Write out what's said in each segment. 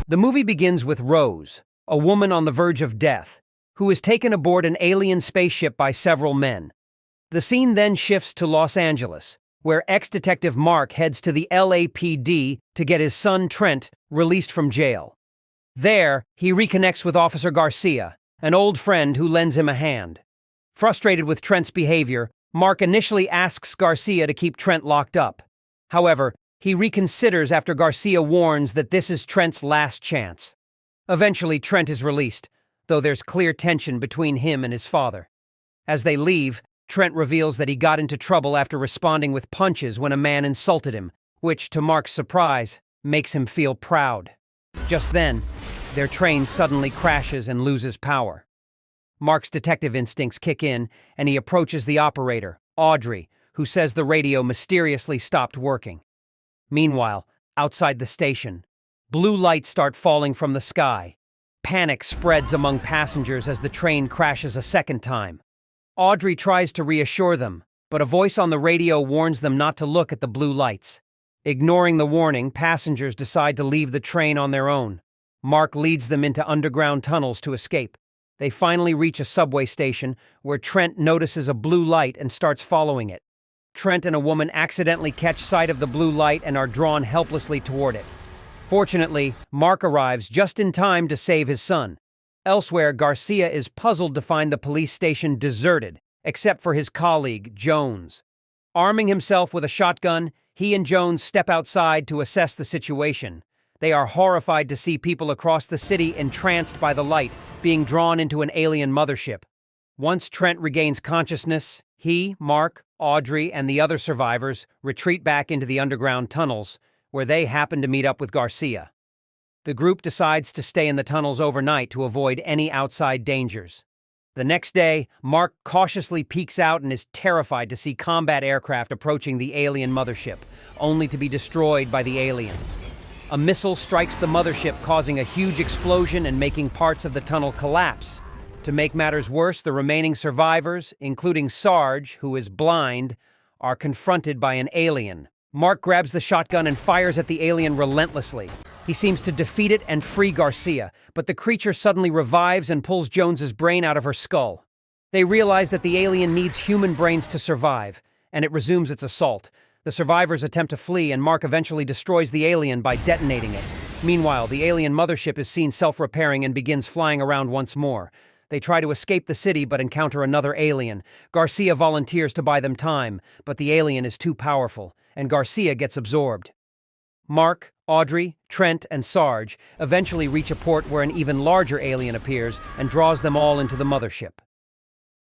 The movie begins with Rose, a woman on the verge of death, who is taken aboard an alien spaceship by several men. The scene then shifts to Los Angeles, where ex-detective Mark heads to the LAPD to get his son Trent released from jail. There, he reconnects with Officer Garcia, an old friend who lends him a hand. Frustrated with Trent's behavior, Mark initially asks Garcia to keep Trent locked up. However, he reconsiders after Garcia warns that this is Trent's last chance. Eventually, Trent is released, though there's clear tension between him and his father. As they leave, Trent reveals that he got into trouble after responding with punches when a man insulted him, which, to Mark's surprise, makes him feel proud. Just then, their train suddenly crashes and loses power. Mark's detective instincts kick in, and he approaches the operator, Audrey, who says the radio mysteriously stopped working. Meanwhile, outside the station, blue lights start falling from the sky. Panic spreads among passengers as the train crashes a second time. Audrey tries to reassure them, but a voice on the radio warns them not to look at the blue lights. Ignoring the warning, passengers decide to leave the train on their own. Mark leads them into underground tunnels to escape. They finally reach a subway station where Trent notices a blue light and starts following it. Trent and a woman accidentally catch sight of the blue light and are drawn helplessly toward it. Fortunately, Mark arrives just in time to save his son. Elsewhere, Garcia is puzzled to find the police station deserted, except for his colleague, Jones. Arming himself with a shotgun, he and Jones step outside to assess the situation. They are horrified to see people across the city entranced by the light, being drawn into an alien mothership. Once Trent regains consciousness, he, Mark, Audrey, and the other survivors retreat back into the underground tunnels, where they happen to meet up with Garcia. The group decides to stay in the tunnels overnight to avoid any outside dangers. The next day, Mark cautiously peeks out and is terrified to see combat aircraft approaching the alien mothership, only to be destroyed by the aliens. A missile strikes the mothership, causing a huge explosion and making parts of the tunnel collapse. To make matters worse, the remaining survivors, including Sarge, who is blind, are confronted by an alien. Mark grabs the shotgun and fires at the alien relentlessly. He seems to defeat it and free Garcia, but the creature suddenly revives and pulls Jones's brain out of her skull. They realize that the alien needs human brains to survive, and it resumes its assault. The survivors attempt to flee, and Mark eventually destroys the alien by detonating it. Meanwhile, the alien mothership is seen self-repairing and begins flying around once more. They try to escape the city but encounter another alien. Garcia volunteers to buy them time, but the alien is too powerful, and Garcia gets absorbed. Mark, Audrey, Trent, and Sarge eventually reach a port where an even larger alien appears and draws them all into the mothership.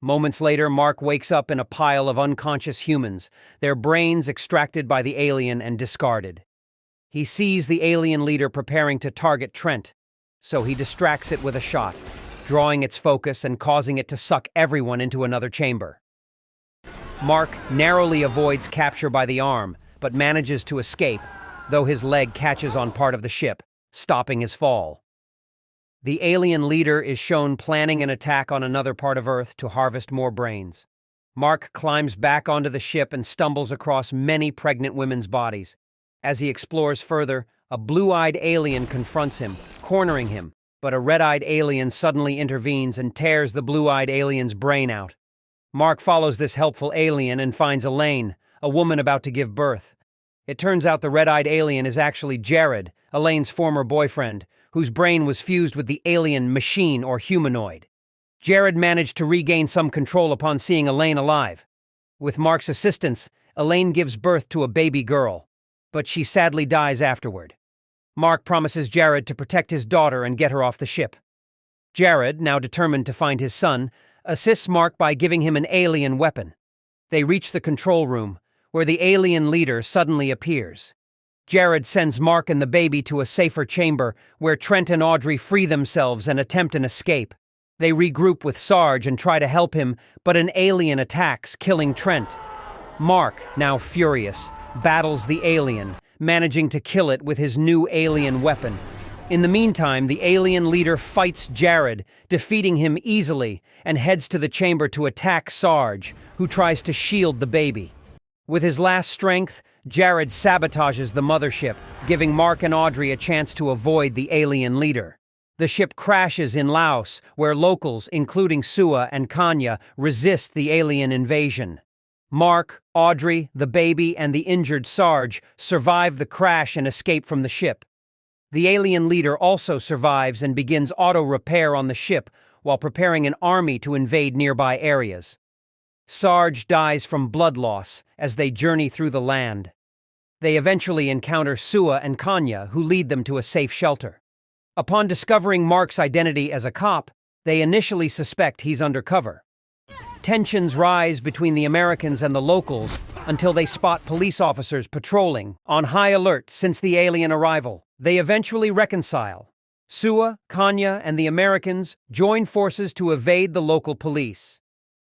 Moments later, Mark wakes up in a pile of unconscious humans, their brains extracted by the alien and discarded. He sees the alien leader preparing to target Trent, so he distracts it with a shot, drawing its focus and causing it to suck everyone into another chamber. Mark narrowly avoids capture by the arm, but manages to escape, though his leg catches on part of the ship, stopping his fall. The alien leader is shown planning an attack on another part of Earth to harvest more brains. Mark climbs back onto the ship and stumbles across many pregnant women's bodies. As he explores further, a blue-eyed alien confronts him, cornering him, but a red-eyed alien suddenly intervenes and tears the blue-eyed alien's brain out. Mark follows this helpful alien and finds Elaine, a woman about to give birth. It turns out the red-eyed alien is actually Jared, Elaine's former boyfriend, whose brain was fused with the alien machine or humanoid. Jared managed to regain some control upon seeing Elaine alive. With Mark's assistance, Elaine gives birth to a baby girl, but she sadly dies afterward. Mark promises Jared to protect his daughter and get her off the ship. Jared, now determined to find his son, assists Mark by giving him an alien weapon. They reach the control room, where the alien leader suddenly appears. Jared sends Mark and the baby to a safer chamber where Trent and Audrey free themselves and attempt an escape. They regroup with Sarge and try to help him, but an alien attacks, killing Trent. Mark, now furious, battles the alien, managing to kill it with his new alien weapon. In the meantime, the alien leader fights Jared, defeating him easily, and heads to the chamber to attack Sarge, who tries to shield the baby. With his last strength, Jared sabotages the mothership, giving Mark and Audrey a chance to avoid the alien leader. The ship crashes in Laos, where locals, including Sua and Kanya, resist the alien invasion. Mark, Audrey, the baby, and the injured Sarge survive the crash and escape from the ship. The alien leader also survives and begins auto repair on the ship while preparing an army to invade nearby areas. Sarge dies from blood loss as they journey through the land. They eventually encounter Sua and Kanya, who lead them to a safe shelter. Upon discovering Mark's identity as a cop, they initially suspect he's undercover. Tensions rise between the Americans and the locals until they spot police officers patrolling, on high alert since the alien arrival. They eventually reconcile. Sua, Kanya, and the Americans join forces to evade the local police.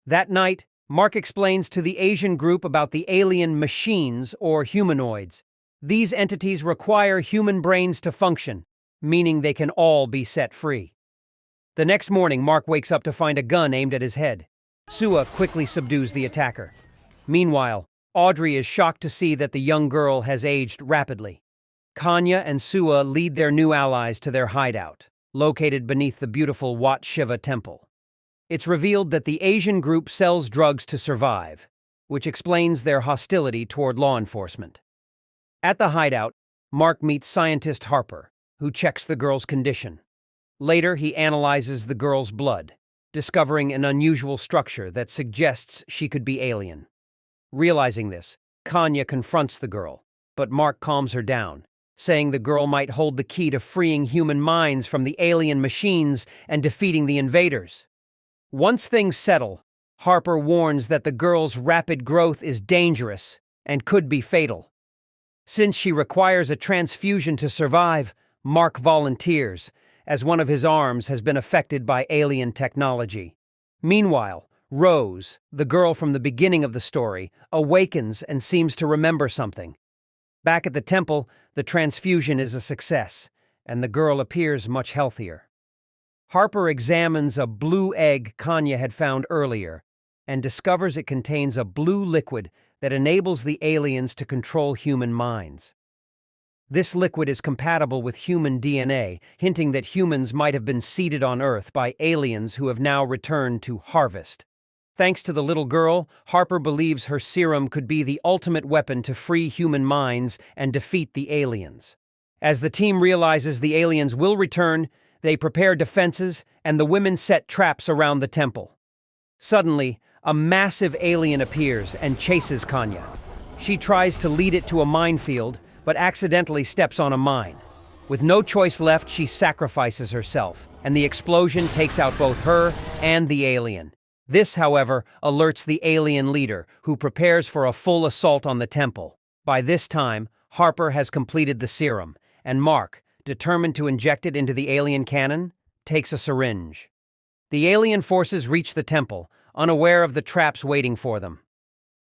That night, Mark explains to the Asian group about the alien machines or humanoids. These entities require human brains to function, meaning they can all be set free. The next morning, Mark wakes up to find a gun aimed at his head. Sua quickly subdues the attacker. Meanwhile, Audrey is shocked to see that the young girl has aged rapidly. Kanya and Sua lead their new allies to their hideout, located beneath the beautiful Wat Shiva temple. It's revealed that the Asian group sells drugs to survive, which explains their hostility toward law enforcement. At the hideout, Mark meets scientist Harper, who checks the girl's condition. Later, he analyzes the girl's blood, discovering an unusual structure that suggests she could be alien. Realizing this, Kanya confronts the girl, but Mark calms her down, saying the girl might hold the key to freeing human minds from the alien machines and defeating the invaders. Once things settle, Harper warns that the girl's rapid growth is dangerous and could be fatal. Since she requires a transfusion to survive, Mark volunteers, as one of his arms has been affected by alien technology. Meanwhile, Rose, the girl from the beginning of the story, awakens and seems to remember something. Back at the temple, the transfusion is a success, and the girl appears much healthier. Harper examines a blue egg Kanya had found earlier and discovers it contains a blue liquid that enables the aliens to control human minds. This liquid is compatible with human DNA, hinting that humans might have been seeded on Earth by aliens who have now returned to harvest. Thanks to the little girl, Harper believes her serum could be the ultimate weapon to free human minds and defeat the aliens. As the team realizes the aliens will return, they prepare defenses, and the women set traps around the temple. Suddenly, a massive alien appears and chases Kanya. She tries to lead it to a minefield, but accidentally steps on a mine. With no choice left, she sacrifices herself, and the explosion takes out both her and the alien. This, however, alerts the alien leader, who prepares for a full assault on the temple. By this time, Harper has completed the serum, and Mark, determined to inject it into the alien cannon, takes a syringe. The alien forces reach the temple, unaware of the traps waiting for them.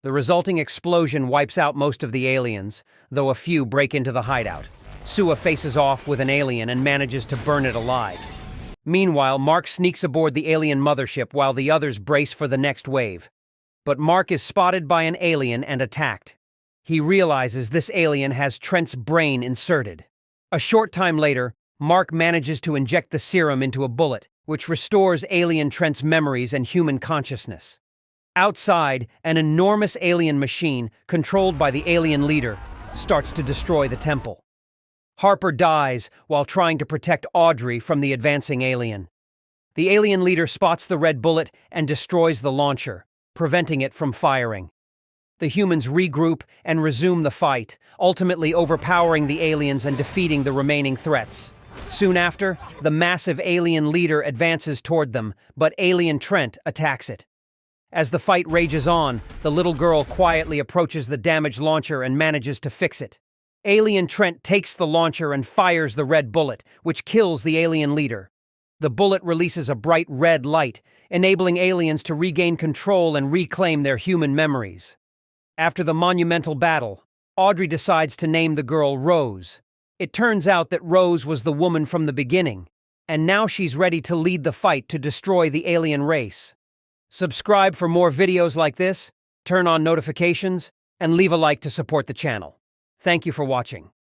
The resulting explosion wipes out most of the aliens, though a few break into the hideout. Sua faces off with an alien and manages to burn it alive. Meanwhile, Mark sneaks aboard the alien mothership while the others brace for the next wave. But Mark is spotted by an alien and attacked. He realizes this alien has Trent's brain inserted. A short time later, Mark manages to inject the serum into a bullet, which restores alien Trent's memories and human consciousness. Outside, an enormous alien machine, controlled by the alien leader, starts to destroy the temple. Harper dies while trying to protect Audrey from the advancing alien. The alien leader spots the red bullet and destroys the launcher, preventing it from firing. The humans regroup and resume the fight, ultimately overpowering the aliens and defeating the remaining threats. Soon after, the massive alien leader advances toward them, but alien Trent attacks it. As the fight rages on, the little girl quietly approaches the damaged launcher and manages to fix it. Alien Trent takes the launcher and fires the red bullet, which kills the alien leader. The bullet releases a bright red light, enabling aliens to regain control and reclaim their human memories. After the monumental battle, Audrey decides to name the girl Rose. It turns out that Rose was the woman from the beginning, and now she's ready to lead the fight to destroy the alien race. Subscribe for more videos like this, turn on notifications, and leave a like to support the channel. Thank you for watching.